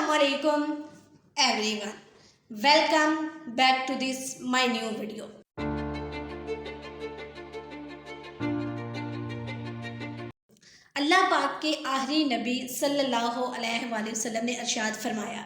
Assalamualaikum everyone. Welcome back to this my new video. अल्लाह पाक के आखिरी नबी सल्लल्लाहु अलैहि वसल्लम ने इरशाद फरमाया,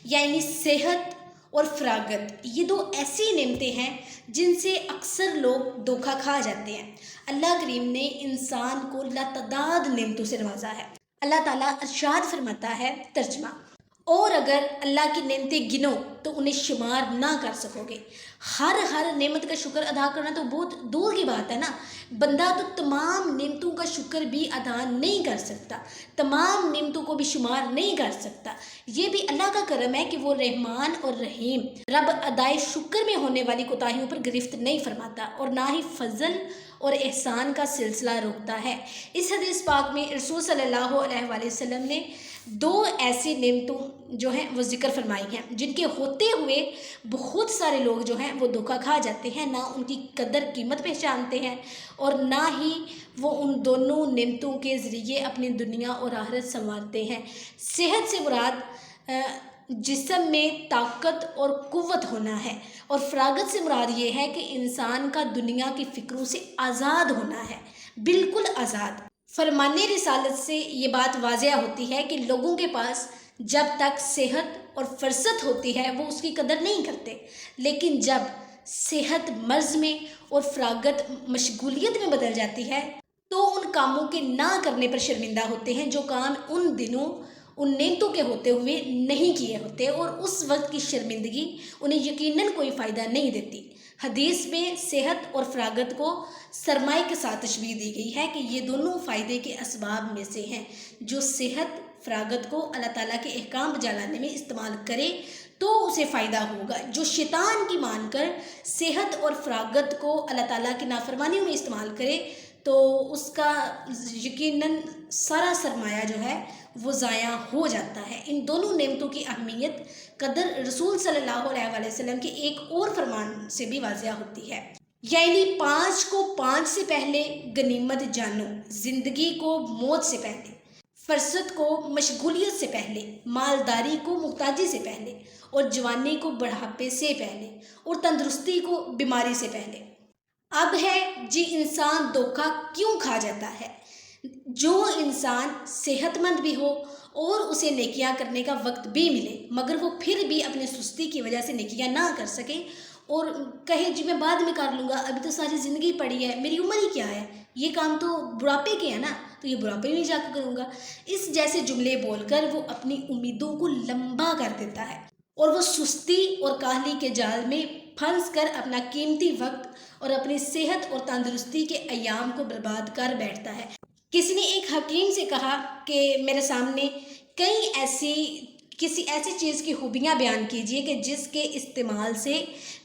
यानी सेहत और फरागत ये दो ऐसी नेमतें हैं जिनसे अक्सर लोग धोखा खा जाते हैं। अल्लाह करीम ने इंसान को लातादाद नेमतों से नवाजा है। अल्लाह ताला इरशाद फरमाता है, तर्जमा, और अगर अल्लाह की नेमतें गिनो तो उन्हें शुमार ना कर सकोगे। हर नेमत का शुक्र अदा करना तो बहुत दूर की बात है ना। बंदा तो तमाम नेमतों का शुक्र भी अदा नहीं कर सकता, तमाम नेमतों को भी शुमार नहीं कर सकता। ये भी अल्लाह का करम है कि वो रहमान और रहीम रब अदाए शुक्र में होने वाली कोताहियों पर गिरफ्त नहीं फरमाता और ना ही फजल और एहसान का सिलसिला रोकता है। इस हदीस पाक में रसूल सल्लल्लाहु अलैहि वसल्लम ने दो ऐसी नेमतों जो हैं वो ज़िक्र फरमाई हैं जिनके होते हुए बहुत सारे लोग जो हैं वो धोखा खा जाते हैं, ना उनकी कदर कीमत पहचानते हैं और ना ही वो उन दोनों नेमतों के ज़रिए अपनी दुनिया और आखिरत संवारते हैं। सेहत से मुराद जिस्म में ताकत और कुव्वत होना है और फरागत से मुराद ये है कि इंसान का दुनिया की फ़िक्रों से आज़ाद होना है, बिल्कुल आज़ाद। फरमाने रिसालत से ये बात वाज़िया होती है कि लोगों के पास जब तक सेहत और फुर्सत होती है वो उसकी कदर नहीं करते, लेकिन जब सेहत मर्ज़ में और फरागत मशगूलियत में बदल जाती है तो उन कामों के ना करने पर शर्मिंदा होते हैं जो काम उन दिनों उन नेमतों के होते हुए नहीं किए होते, और उस वक्त की शर्मिंदगी उन्हें यकीनन कोई फ़ायदा नहीं देती। हदीस में सेहत और फरागत को सरमाए के साथ तशबीह दी गई है कि ये दोनों फ़ायदे के असबाब में से हैं। जो सेहत फरागत को अल्लाह ताला के अहकाम बजा लाने में इस्तेमाल करे तो उसे फ़ायदा होगा। जो शैतान की मानकर सेहत और फरागत को अल्लाह ताला की नाफरमानियों में इस्तेमाल करे तो उसका यकीनन सारा सरमाया जो है वो ज़ाया हो जाता है। इन दोनों नेमतों की अहमियत कदर रसूल सल्लल्लाहु अलैहि वसल्लम के एक और फरमान से भी वाज़िया होती है, यानी 5 को 5 से पहले गनीमत जानो, ज़िंदगी को मौत से पहले, फुर्सत को मशगूलियत से पहले, मालदारी को मुहताजी से पहले, और जवानी को बढ़ापे से पहले, और तंदुरुस्ती को बीमारी से पहले। अब है जी इंसान धोखा क्यों खा जाता है। जो इंसान सेहतमंद भी हो और उसे नेकियां करने का वक्त भी मिले मगर वो फिर भी अपनी सुस्ती की वजह से नेकियां ना कर सके और कहे जी मैं बाद में कर लूँगा, अभी तो सारी ज़िंदगी पड़ी है, मेरी उम्र ही क्या है, ये काम तो बुढ़ापे के हैं ना, तो ये बुढ़ापे में जाकर करूँगा, इस जैसे जुमले बोलकर वो अपनी उम्मीदों को लंबा कर देता है और वो सुस्ती और काहली के जाल में फंस कर अपना कीमती वक्त और अपनी सेहत और तंदुरुस्ती के अयाम को बर्बाद कर बैठता है। किसी ने एक हकीम से कहा कि मेरे सामने किसी ऐसी चीज़ की खूबियाँ बयान कीजिए कि जिसके इस्तेमाल से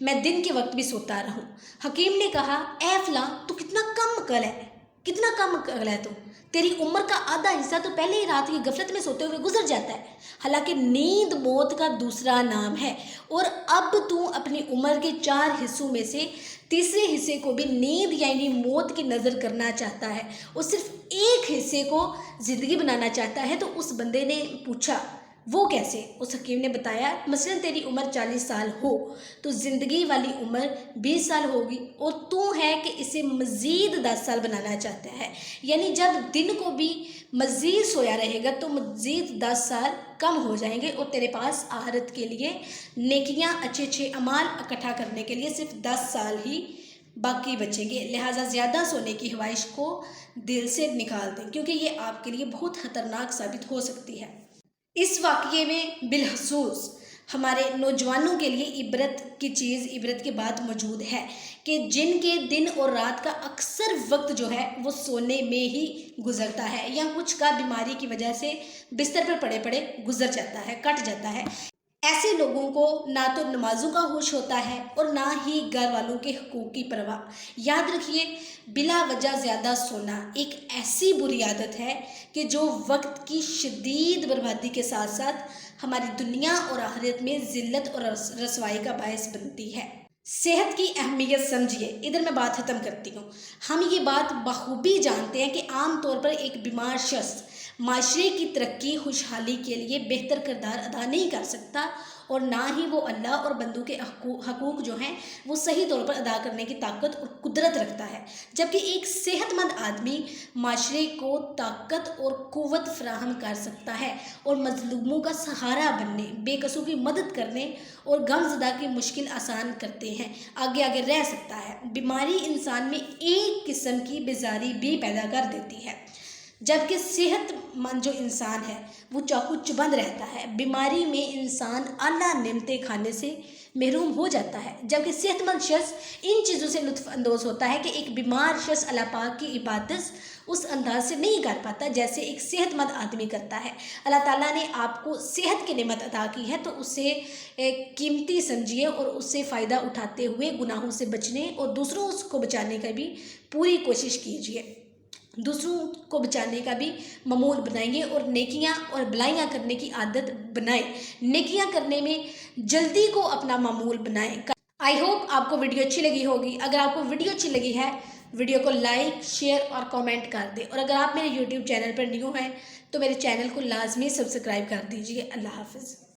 मैं दिन के वक्त भी सोता रहूं। हकीम ने कहा, ए फलां तू कितना कम अकल है, तेरी उम्र का आधा हिस्सा तो पहले ही रात की गफलत में सोते हुए गुजर जाता है। हालांकि नींद मौत का दूसरा नाम है और अब तू अपनी उम्र के 4 हिस्सों में से तीसरे हिस्से को भी नींद यानी मौत की नज़र करना चाहता है और सिर्फ एक हिस्से को ज़िंदगी बनाना चाहता है। तो उस बंदे ने पूछा, वो कैसे? उस हकीम ने बताया, मसलन तेरी उम्र 40 साल हो तो ज़िंदगी वाली उम्र 20 साल होगी और तू है कि इसे मज़ीद 10 साल बनाना चाहता है, यानी जब दिन को भी मज़ीद सोया रहेगा तो मज़ीद 10 साल कम हो जाएंगे और तेरे पास आखिरत के लिए नेकियां अच्छे अमाल इकट्ठा करने के लिए सिर्फ 10 साल ही बाकी बचेंगे। लिहाजा ज़्यादा सोने की ख्वाहिश को दिल से निकाल दें क्योंकि ये आपके लिए बहुत ख़तरनाक साबित हो सकती है। इस वाक़ये में बिलखसूस हमारे नौजवानों के लिए इबरत की बात मौजूद है कि जिनके दिन और रात का अक्सर वक्त जो है वो सोने में ही गुजरता है या कुछ का बीमारी की वजह से बिस्तर पर पड़े पड़े गुजर जाता है, कट जाता है। ऐसे लोगों को ना तो नमाजों का होश होता है और ना ही घर वालों के हकूक़ की परवाह। याद रखिए, बिला वजह ज़्यादा सोना एक ऐसी बुरी आदत है कि जो वक्त की शदीद बर्बादी के साथ साथ हमारी दुनिया और आखिरत में ज़िल्लत और रसवाई का बायस बनती है। सेहत की अहमियत समझिए, इधर मैं बात ख़त्म करती हूँ। हम ये बात बखूबी जानते हैं कि आम तौर पर एक बीमार शख्स معاشرے کی ترقی خوشحالی کے لیے بہتر کردار ادا نہیں کر سکتا، اور نہ ہی وہ اللہ اور بندوں کے حقوق جو ہیں وہ صحیح طور پر ادا کرنے کی طاقت اور قدرت رکھتا ہے۔ جبکہ ایک صحت مند آدمی معاشرے کو طاقت اور قوت فراہم کر سکتا ہے، اور مظلوموں کا سہارا بننے، بے کسوں کی مدد کرنے اور غم زدہ کی مشکل آسان کرتے ہیں آگے رہ سکتا ہے۔ بیماری انسان میں ایک قسم کی بیزاری بھی پیدا کر دیتی ہے، جبکہ صحت مند جو انسان ہے وہ چاقو چبند رہتا ہے۔ بیماری میں انسان اعلیٰ نعمتیں کھانے سے محروم ہو جاتا ہے، جبکہ صحت مند شخص ان چیزوں سے لطف اندوز ہوتا ہے کہ ایک بیمار شخص اللہ پاک کی عبادت اس انداز سے نہیں کر پاتا جیسے ایک صحت مند آدمی کرتا ہے۔ اللہ تعالیٰ نے آپ کو صحت کی نعمت عطا کی ہے تو اسے قیمتی سمجھیے، اور اس سے فائدہ اٹھاتے ہوئے گناہوں سے بچنے اور دوسروں کو بچانے کا بھی پوری کوشش کیجیے، دوسروں کو بچانے کا بھی معمول بنائیے، اور نیکیاں اور بلائیاں کرنے کی عادت بنائیں، نیکیاں کرنے میں جلدی کو اپنا معمول بنائیں۔ آئی ہوپ آپ کو ویڈیو اچھی لگی ہوگی۔ اگر آپ کو ویڈیو اچھی لگی ہے، ویڈیو کو لائک، شیئر اور کامنٹ کر دیں، اور اگر آپ میرے یوٹیوب چینل پر نیو ہیں تو میرے چینل کو لازمی سبسکرائب کر دیجیے۔ اللہ حافظ۔